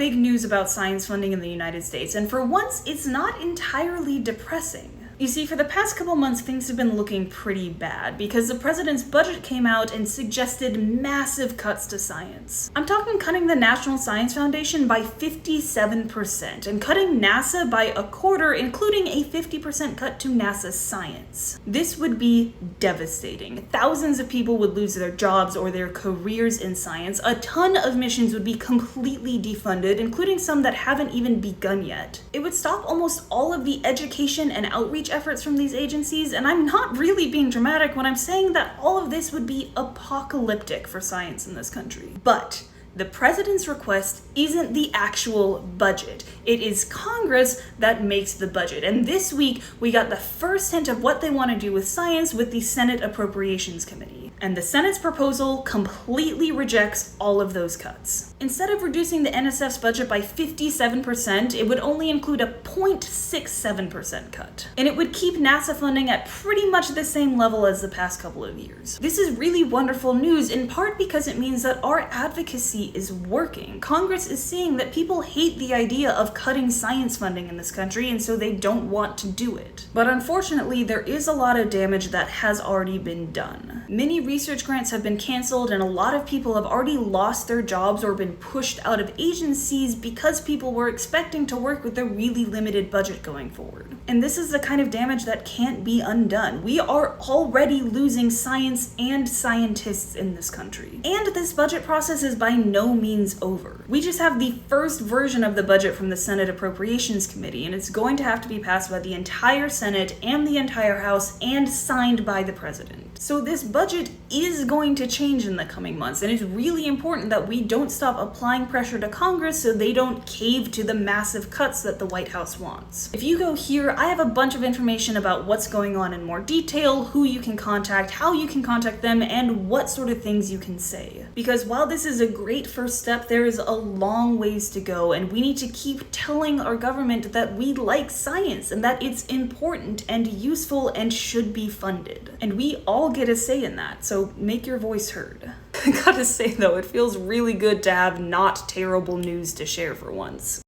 big news about science funding in the United States, and for once, it's not entirely depressing. You see, for the past couple months, things have been looking pretty bad because the president's budget came out and suggested massive cuts to science. I'm talking cutting the National Science Foundation by 57% and cutting NASA by a quarter, including a 50% cut to NASA's science. This would be devastating. Thousands of people would lose their jobs or their careers in science. A ton of missions would be completely defunded, including some that haven't even begun yet. It would stop almost all of the education and outreach efforts from these agencies, and I'm not really being dramatic when I'm saying that all of this would be apocalyptic for science in this country. But the president's request isn't the actual budget. It is Congress that makes the budget. And this week, we got the first hint of what they want to do with science with the Senate Appropriations Committee. And the Senate's proposal completely rejects all of those cuts. Instead of reducing the NSF's budget by 57%, it would only include a 0.67% cut. And it would keep NASA funding at pretty much the same level as the past couple of years. This is really wonderful news, in part because it means that our advocacy is working. Congress is seeing that people hate the idea of cutting science funding in this country, and so they don't want to do it. But unfortunately, there is a lot of damage that has already been done. Many research grants have been canceled, and a lot of people have already lost their jobs or been pushed out of agencies because people were expecting to work with a really limited budget going forward. And this is the kind of damage that can't be undone. We are already losing science and scientists in this country. And this budget process is by no means over. We just have the first version of the budget from the Senate Appropriations Committee, and it's going to have to be passed by the entire Senate and the entire House and signed by the president. So this budget is going to change in the coming months, and it's really important that we don't stop applying pressure to Congress so they don't cave to the massive cuts that the White House wants. If you go here, I have a bunch of information about what's going on in more detail, who you can contact, how you can contact them, and what sort of things you can say. Because while this is a great first step, there is a long ways to go, and we need to keep telling our government that we like science and that it's important and useful and should be funded. And we all get a say in that, so make your voice heard. I gotta say though, it feels really good to have not terrible news to share for once.